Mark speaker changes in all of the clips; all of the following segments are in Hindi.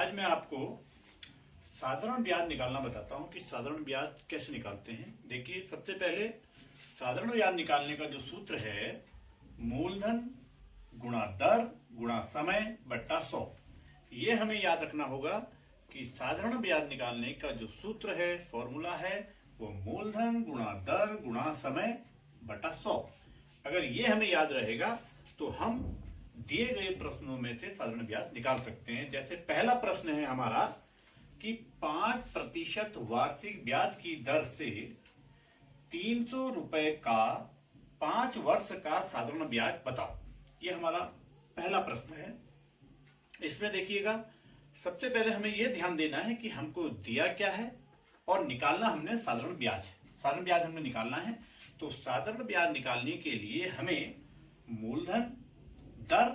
Speaker 1: आज मैं आपको साधारण ब्याज निकालना बताता हूं कि साधारण ब्याज कैसे निकालते हैं। देखिए, सबसे पहले साधारण ब्याज निकालने का जो सूत्र है, मूलधन गुणा दर गुणा समय बट्टा 100। ये हमें याद रखना होगा कि साधारण ब्याज निकालने का जो सूत्र है, फॉर्मूला है, वो मूलधन गुणा दर गुणा समय बटा 100। अगर ये हमें याद रहेगा तो हम दिए गए प्रश्नों में से साधारण ब्याज निकाल सकते हैं। जैसे पहला प्रश्न है हमारा कि 5% वार्षिक ब्याज की दर से 300 रुपए का 5 वर्ष का साधारण ब्याज बताओ। ये हमारा पहला प्रश्न है। इसमें देखिएगा, सबसे पहले हमें यह ध्यान देना है कि हमको दिया क्या है और निकालना हमने साधारण ब्याज। साधारण ब्याज हमें निकालना है, तो साधारण ब्याज निकालने के लिए हमें मूलधन, दर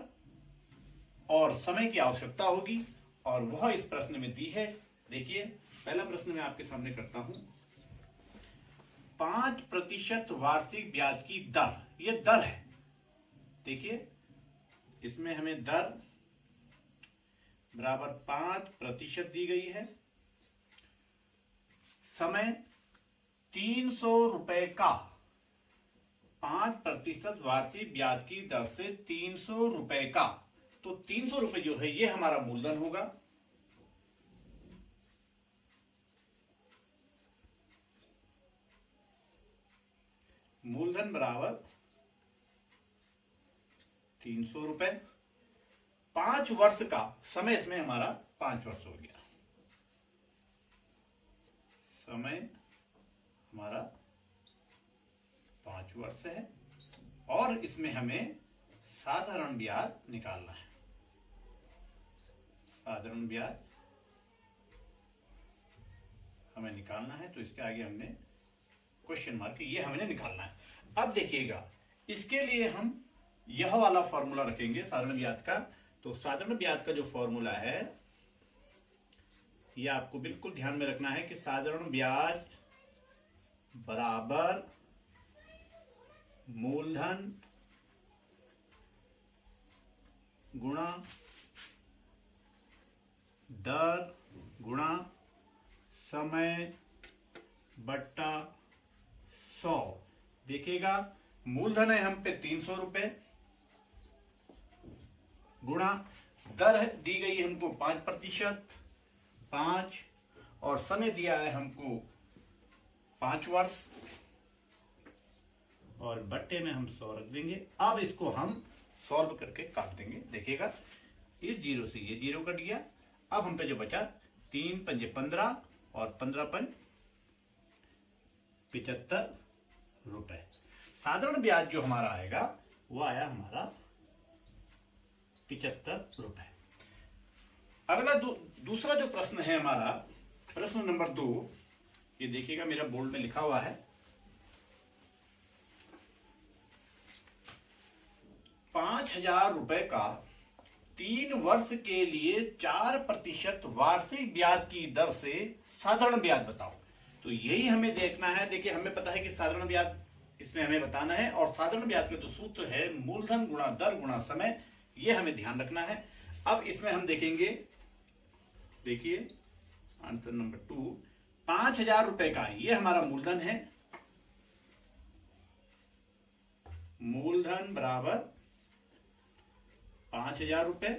Speaker 1: और समय की आवश्यकता होगी और वह इस प्रश्न में दी है। देखिए, पहला प्रश्न मैं आपके सामने करता हूं। 5% वार्षिक ब्याज की दर, यह दर है। देखिए, इसमें हमें दर बराबर 5% दी गई है। समय 300 रुपए का 5% वार्षिक ब्याज की दर से 300 रुपए का, तो 300 रुपए जो है ये हमारा मूलधन होगा। मूलधन बराबर 300 रुपए। 5 वर्ष का समय, इसमें हमारा 5 वर्ष हो गया। समय हमारा 5 वर्ष है और इसमें हमें साधारण ब्याज निकालना है। साधारण ब्याज हमें निकालना है, तो इसके आगे हमने क्वेश्चन मार्क, ये हमें निकालना है। अब देखिएगा, इसके लिए हम यह वाला फॉर्मूला रखेंगे साधारण ब्याज का। तो साधारण ब्याज का जो फॉर्मूला है, यह आपको बिल्कुल ध्यान में रखना है कि साधारण ब्याज बराबर मूलधन गुणा दर गुणा समय बट्टा 100। देखिएगा, मूलधन है हम पे 300 रुपए, गुणा दर दी गई हमको 5%, 5, और समय दिया है हमको 5 वर्ष, और बट्टे में हम 100 रख देंगे। अब इसको हम सॉल्व करके काट देंगे। देखिएगा, इस जीरो से ये जीरो कट गया। अब हम पे जो बचा 3 पंजे 15 और 15 पंज 75 रुपए। साधारण ब्याज जो हमारा आएगा वो आया हमारा 75 रुपए। अगला दूसरा जो प्रश्न है हमारा, प्रश्न नंबर 2, ये देखिएगा मेरा बोर्ड में लिखा हुआ है। 5,000 रुपए का 3 वर्ष के लिए 4% वार्षिक ब्याज की दर से साधारण ब्याज बताओ। तो यही हमें देखना है। देखिए, हमें पता है कि साधारण ब्याज इसमें हमें बताना है, और साधारण ब्याज का जो सूत्र है, मूलधन गुणा दर गुणा समय, ये हमें ध्यान रखना है। अब इसमें हम देखेंगे, देखिए आंसर नंबर 2, 5,000 रुपए का ये हमारा मूलधन है। मूलधन बराबर 5,000 रुपए,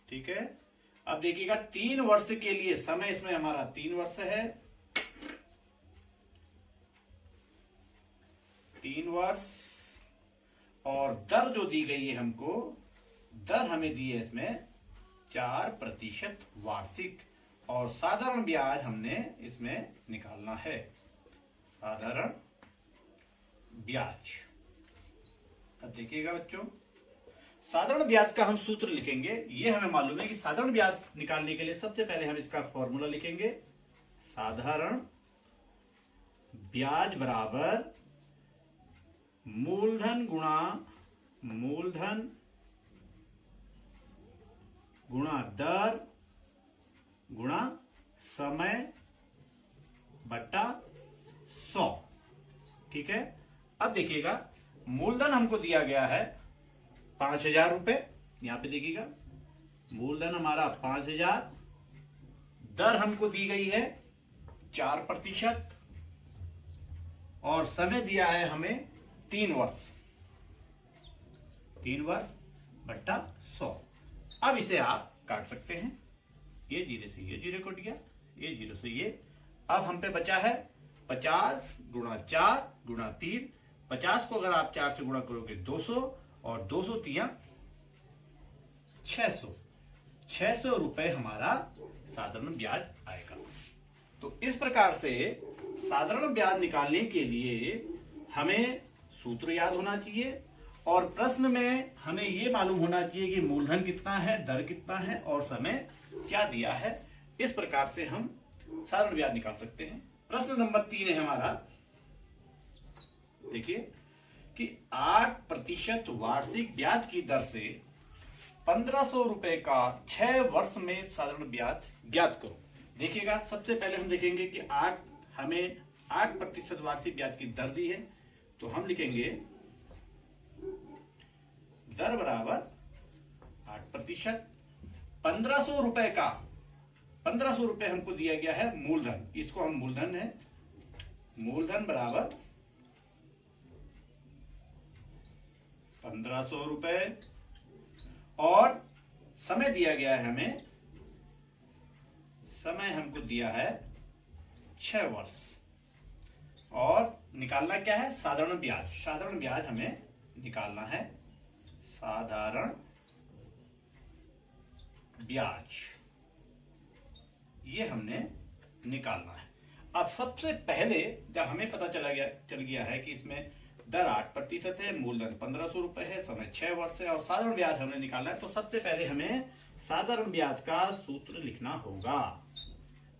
Speaker 1: ठीक है। अब देखिएगा, 3 वर्ष के लिए समय, इसमें हमारा 3 वर्ष है, 3 वर्ष, और दर जो दी गई है हमको, दर हमें दी है इसमें 4% वार्षिक, और साधारण ब्याज हमने इसमें निकालना है, साधारण ब्याज। अब देखिएगा बच्चों, साधारण ब्याज का हम सूत्र लिखेंगे। ये हमें मालूम है कि साधारण ब्याज निकालने के लिए सबसे पहले हम इसका फॉर्मूला लिखेंगे। साधारण ब्याज बराबर मूलधन गुणा दर गुणा समय बट्टा 100, ठीक है। अब देखिएगा, मूलधन हमको दिया गया है 5,000 रुपए, यहां पे देखिएगा मूलधन हमारा 5,000, दर हमको दी गई है 4% और समय दिया है हमें 3 वर्ष, 3 वर्ष बट्टा 100। अब इसे आप काट सकते हैं, ये 0 से ये 0 कट गया, ये 0 से ये। अब हम पे बचा है 50 गुणा 4 गुणा 3। 50 को अगर आप 4 से गुणा करोगे 200 और 200 तिया 600, 600 रुपए हमारा साधारण ब्याज आएगा। तो इस प्रकार से साधारण ब्याज निकालने के लिए हमें सूत्र याद होना चाहिए और प्रश्न में हमें यह मालूम होना चाहिए कि मूलधन कितना है, दर कितना है और समय क्या दिया है। इस प्रकार से हम साधारण ब्याज निकाल सकते हैं। प्रश्न नंबर 3 है हमारा, देखिए कि 8% वार्षिक ब्याज की दर से 1500 रुपए का 6 वर्ष में साधारण ब्याज ज्ञात करो। देखिएगा, सबसे पहले हम देखेंगे कि हमें 8% वार्षिक ब्याज की दर दी है, तो हम लिखेंगे दर बराबर 8%। 1500 रुपए का 1500 रुपए हमको दिया गया है मूलधन, इसको हम मूलधन है, मूलधन बराबर 1500 रुपए और समय दिया गया है हमें, समय हमको दिया है 6 वर्ष और निकालना क्या है, साधारण ब्याज। साधारण ब्याज हमें निकालना है, साधारण ब्याज ये हमने निकालना है। अब सबसे पहले जब हमें पता चल गया है कि इसमें दर 8% है, मूलधन 1500 रुपए है, समय 6 वर्ष है और साधारण ब्याज हमने निकालना है, तो सबसे पहले हमें साधारण ब्याज का सूत्र लिखना होगा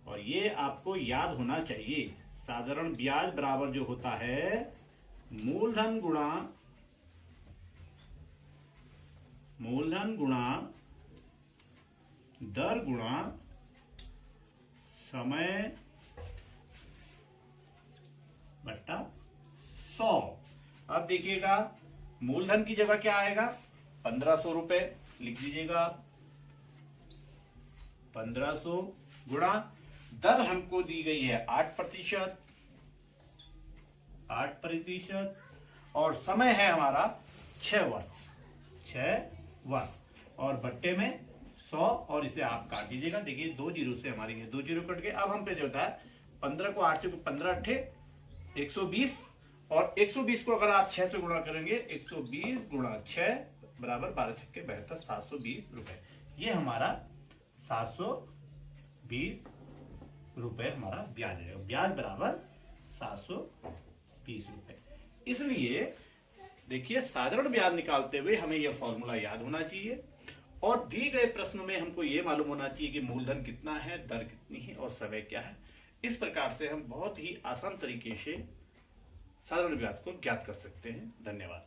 Speaker 1: और ये आपको याद होना चाहिए। साधारण ब्याज बराबर जो होता है मूलधन गुणा दर गुणा समय बट्टा 100। अब देखिएगा, मूलधन की जगह क्या आएगा, 1500 रुपए लिख दीजिएगा, 1500 गुणा दर हमको दी गई है 8% और समय है हमारा 6 वर्ष और बट्टे में 100 और इसे आप काट दीजिएगा। देखिए 2 जीरो से हमारी 2 जीरो कट गए। अब हम पे जो होता है 15 को 8 से 15 अट्ठे 120 और 120 को अगर आप 6 से गुणा करेंगे 120 गुणा 6 बराबर 12 छक्के 72, 720 रुपए। ये हमारा 720 रुपए हमारा ब्याज है। ब्याज बराबर 720 रुपए। इसलिए देखिए, साधारण ब्याज निकालते हुए हमें यह फॉर्मूला याद होना चाहिए और दिए गए प्रश्न में हमको यह मालूम होना चाहिए कि मूलधन कितना है, दर कितनी है और समय क्या है। इस प्रकार से हम बहुत ही आसान तरीके से साधारण ब्याज को ज्ञात कर सकते हैं। धन्यवाद।